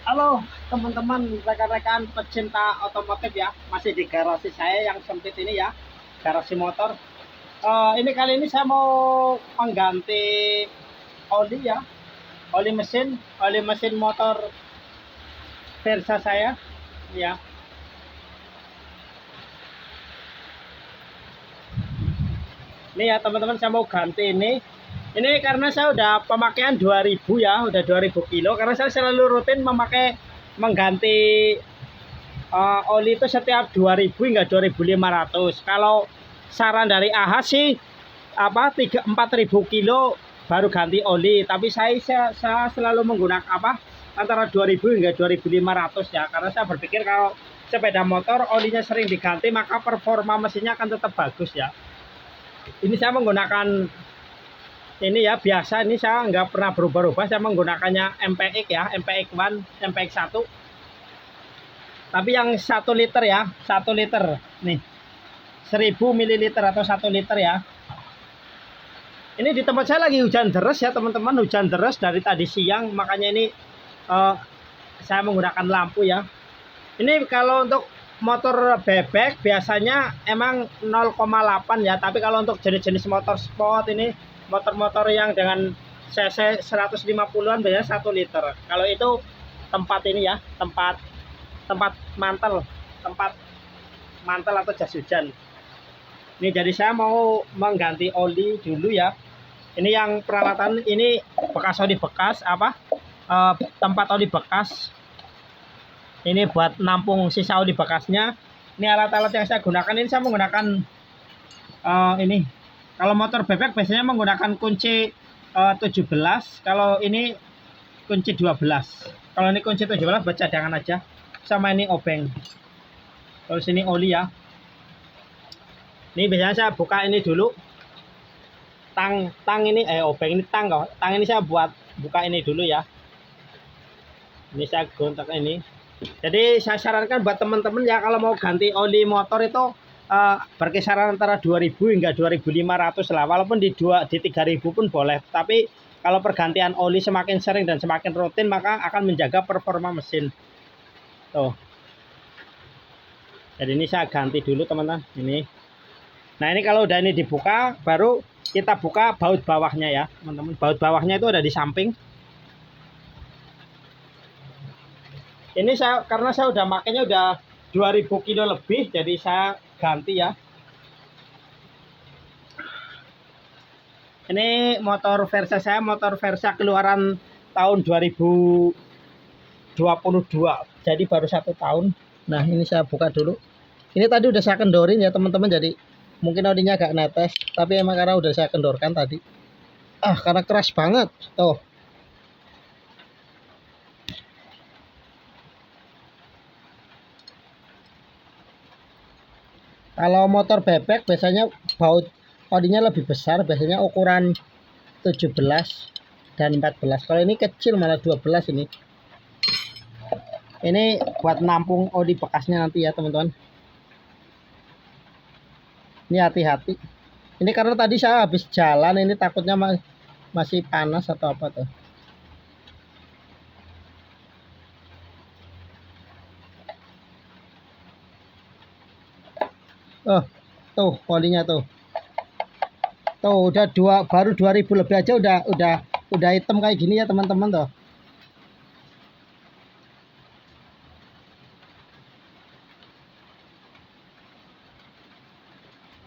Halo teman-teman, rekan-rekan pecinta otomotif ya, masih di garasi saya yang sempit ini ya, garasi motor. Ini kali ini saya mau mengganti oli ya, oli mesin motor Versa saya ya. Ini ya teman-teman, saya mau ganti ini. Ini karena saya udah pemakaian 2000 ya, udah 2000 kilo. Karena saya selalu rutin mengganti oli itu setiap 2000 hingga 2500. Kalau saran dari AHA sih 4000 kilo baru ganti oli, tapi saya selalu menggunakan antara 2000 hingga 2500 ya, karena saya berpikir kalau sepeda motor olinya sering diganti maka performa mesinnya akan tetap bagus ya. Ini saya menggunakan ini ya, biasa ini saya nggak pernah berubah-ubah, saya menggunakannya MPX ya, MPX1, MPX1. Tapi yang 1 liter ya, 1 liter nih, 1000 ml atau 1 liter ya. Ini di tempat saya lagi hujan deras ya teman-teman, hujan deras dari tadi siang, makanya ini saya menggunakan lampu ya. Ini kalau untuk motor bebek biasanya emang 0,8 ya, tapi kalau untuk jenis-jenis motor sport ini, motor-motor yang dengan cc 150-an biasanya 1 liter. Kalau itu tempat ini ya, tempat mantel atau jas hujan. Ini jadi saya mau mengganti oli dulu ya. Ini yang peralatan, ini bekas oli bekas tempat oli bekas. Ini buat nampung sisa oli bekasnya. Ini alat-alat yang saya gunakan, ini saya menggunakan ini. Kalau motor bebek biasanya menggunakan kunci 17. Kalau ini kunci 12. Kalau ini kunci 17 buat cadangan aja. Sama ini obeng. Terus ini oli ya. Ini biasanya saya buka ini dulu. Tang ini obeng ini tang kok. Tang ini saya buat buka ini dulu ya. Ini saya gontak ini. Jadi saya sarankan buat teman-teman ya, kalau mau ganti oli motor itu berkisaran antara 2000 hingga 2500 lah. Walaupun di 3000 pun boleh. Tapi kalau pergantian oli semakin sering dan semakin rutin maka akan menjaga performa mesin. Tuh. Jadi ini saya ganti dulu teman-teman. Ini. Nah ini kalau udah ini dibuka, baru kita buka baut bawahnya ya teman-teman. Baut bawahnya itu ada di samping. Ini karena saya udah makainya udah 2000 kilo lebih, jadi saya ganti ya. Ini motor Versa saya, motor Versa keluaran tahun 2022, jadi baru 1 tahun. Nah ini saya buka dulu. Ini tadi udah saya kendorin ya teman-teman, jadi mungkin olinya agak netes, tapi emang karena udah saya kendorkan tadi. Karena keras banget. Tuh. Kalau motor bebek biasanya baut olinya lebih besar, biasanya ukuran 17 dan 14. Kalau ini kecil malah 12 ini. Ini buat nampung oli bekasnya nanti ya teman-teman. Ini hati-hati. Ini karena tadi saya habis jalan, ini takutnya masih panas atau apa tuh. Tuh olinya tuh. Tuh udah baru 2000 lebih aja udah hitam kayak gini ya teman-teman tuh.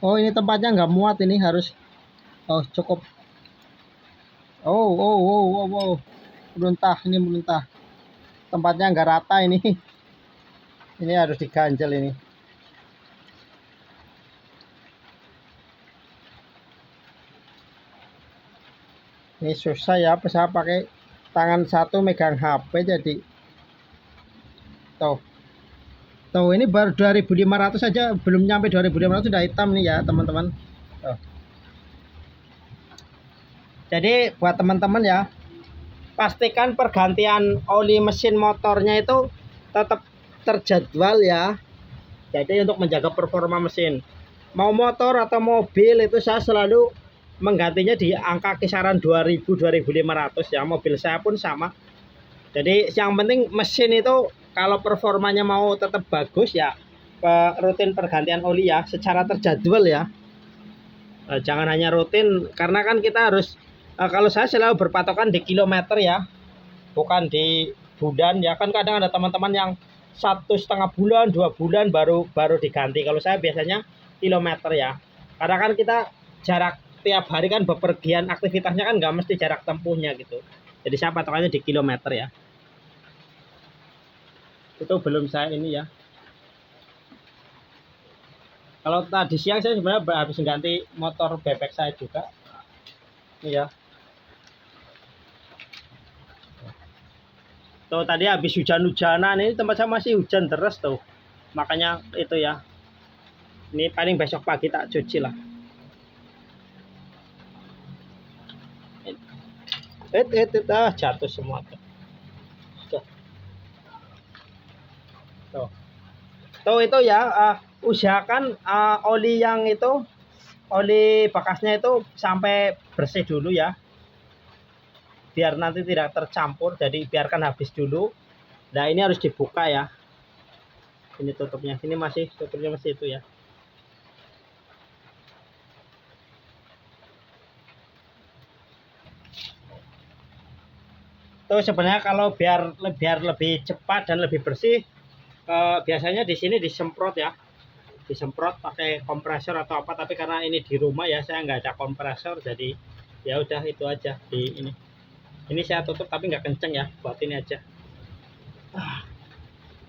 Oh ini tempatnya nggak muat, ini harus cukup. Meluntah, ini meluntah. Tempatnya nggak rata ini. Ini harus diganjel ini. Ini susah ya, saya pakai tangan satu megang HP jadi. Tuh ini baru 2500 saja, belum nyampe 2500 sudah hitam nih ya teman-teman. Jadi buat teman-teman ya, pastikan pergantian oli mesin motornya itu tetap terjadwal ya. Jadi untuk menjaga performa mesin, mau motor atau mobil itu saya selalu menggantinya di angka kisaran 2000-2500 ya. Mobil saya pun sama. Jadi yang penting mesin itu kalau performanya mau tetap bagus ya rutin pergantian oli ya secara terjadwal ya. Jangan hanya rutin karena kan kita harus kalau saya selalu berpatokan di kilometer ya, bukan di bulan ya. Kan kadang ada teman-teman yang 1,5 bulan 2 bulan baru diganti. Kalau saya biasanya kilometer ya, karena kan kita jarak tiap hari kan bepergian aktivitasnya kan nggak mesti jarak tempuhnya gitu. Jadi saya patokannya di kilometer ya. Itu belum saya ini ya. Kalau tadi siang saya sebenarnya habis ganti motor bebek saya juga. Iya. Tuh tadi habis hujan-hujanan, ini tempat saya masih hujan deras tuh. Makanya itu ya. Ini paling besok pagi tak cuci lah. Jatuh semua tuh. Tuh. Tuh itu ya, usahakan oli yang itu, oli bekasnya itu sampai bersih dulu ya. Biar nanti tidak tercampur, jadi biarkan habis dulu. Nah ini harus dibuka ya. Ini tutupnya, ini masih tutupnya masih itu ya. Tuh sebenarnya kalau biar lebih cepat dan lebih bersih, biasanya di sini disemprot ya, disemprot pakai kompresor atau apa. Tapi karena ini di rumah ya, saya nggak ada kompresor, jadi ya udah itu aja di ini. Ini saya tutup tapi nggak kenceng ya, buat ini aja.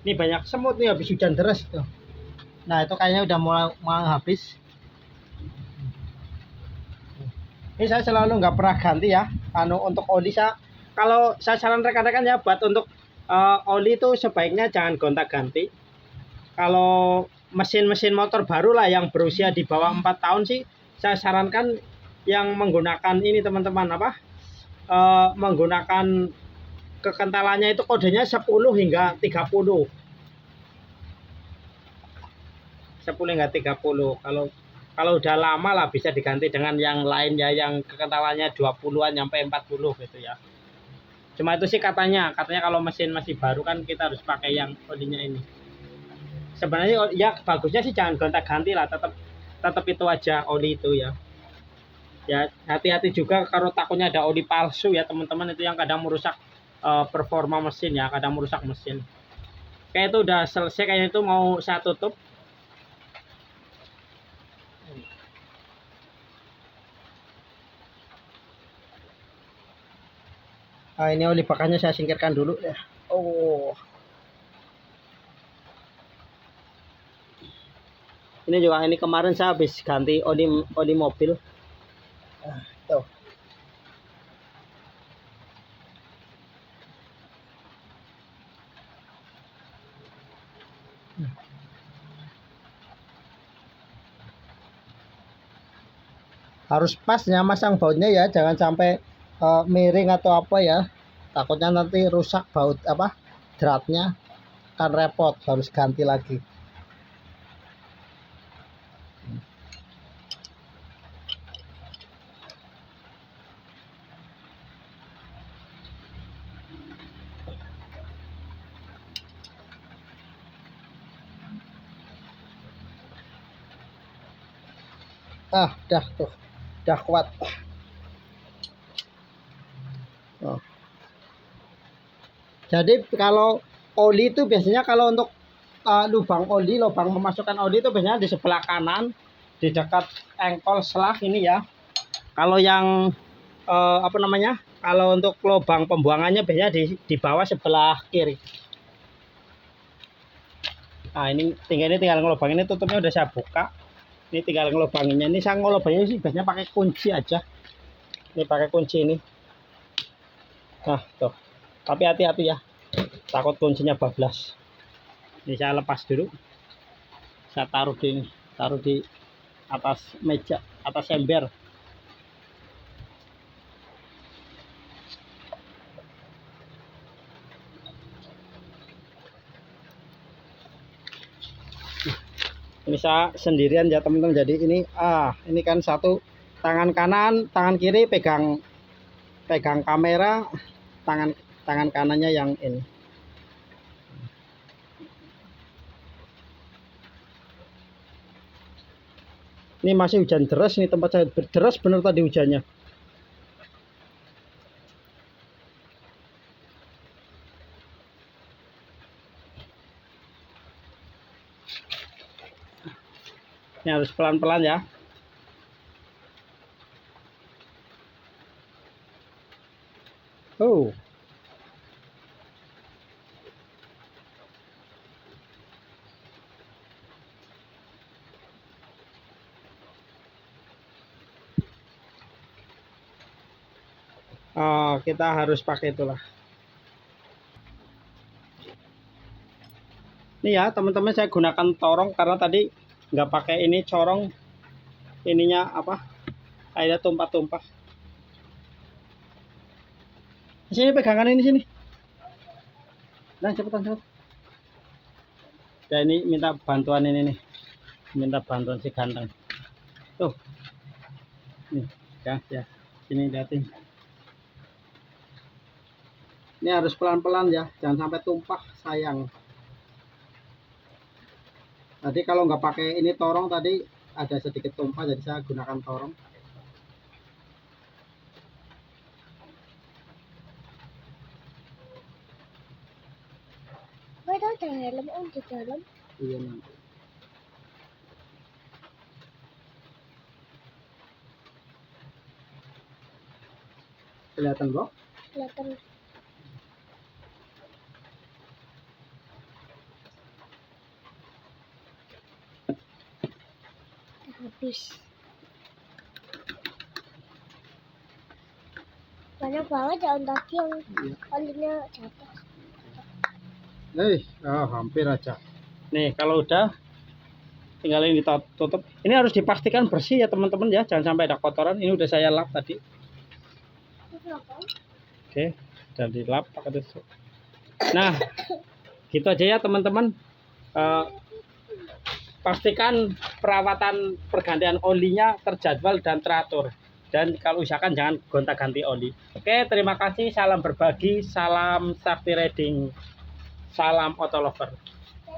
Ini banyak semut nih habis hujan deras tuh. Nah itu kayaknya udah mulai habis. Ini saya selalu nggak pernah ganti ya. Untuk oli saya, kalau saya saran rekan-rekan ya buat untuk oli itu sebaiknya jangan gonta-ganti. Kalau mesin-mesin motor baru lah yang berusia di bawah 4 tahun sih, saya sarankan yang menggunakan ini teman-teman menggunakan kekentalannya itu kodenya 10 hingga 30. 10 hingga 30. Kalau udah lama lah bisa diganti dengan yang lain ya, yang kekentalannya 20-an sampai 40 gitu ya. Cuma itu sih katanya kalau mesin masih baru kan kita harus pakai yang olinya ini. Sebenarnya ya bagusnya sih jangan gonta-ganti lah, tetap itu aja oli itu ya. Ya hati-hati juga kalau takutnya ada oli palsu ya teman-teman, itu yang kadang merusak performa mesin ya, kadang merusak mesin. Kayak itu udah selesai, kayaknya itu mau saya tutup. Ini oli bekas saya singkirkan dulu ya. Oh. Ini juga ini kemarin saya habis ganti oli mobil. Tuh. Harus pas ya masang bautnya ya, jangan sampai miring atau apa ya. Takutnya nanti rusak baut dratnya, kan repot, harus ganti lagi. Dah tuh, dah kuat. Oh. Jadi kalau oli itu biasanya kalau untuk lubang memasukkan oli itu biasanya di sebelah kanan, di dekat engkol selah ini ya. Kalau yang kalau untuk lubang pembuangannya biasanya di bawah sebelah kiri. Nah ini tinggal ngelubang, ini tutupnya udah saya buka. Ini tinggal ngelubanginnya. Ini saya ngelubanginnya sih biasanya pakai kunci aja. Ini pakai kunci ini. Nah tuh, tapi hati-hati ya, takut kuncinya bablas. Ini saya lepas dulu, saya taruh di atas meja, atas ember. Ini saya sendirian ya teman-teman, jadi ini kan satu tangan kanan, tangan kiri pegang kamera, tangan tangan kanannya yang ini. Ini masih hujan deras, ini tempat saya deras bener tadi hujannya. Ini harus pelan-pelan ya. Oh. Oh, kita harus pakai itulah. Ini ya teman-teman, saya gunakan torong karena tadi nggak pakai ini corong, ininya apa, airnya tumpah-tumpah. Di sini pegangan ini sini. Nah cepetan cepet. Ya ini minta bantuan ini nih, minta bantuan si ganteng. Tuh, nih ya, sini liatin. Ini harus pelan-pelan ya, jangan sampai tumpah, sayang. Tadi kalau nggak pakai ini torong tadi ada sedikit tumpah, jadi saya gunakan torong. Ada dalam, om di dalam. Iya nanti. Kelihatan kok? Kelihatan. Habis. Banyak banget daun kaki yang olinya jatuh. Hampir aja. Nih kalau udah tinggal ini ditutup. Ini harus dipastikan bersih ya teman-teman ya, jangan sampai ada kotoran. Ini udah saya lap tadi. Oke, udah dilap pakai tusuk. Nah, gitu aja ya teman-teman. Pastikan perawatan pergantian olinya terjadwal dan teratur. Dan kalau usahakan jangan gonta-ganti oli. Oke, terima kasih. Salam berbagi, salam safety riding, salam autolover.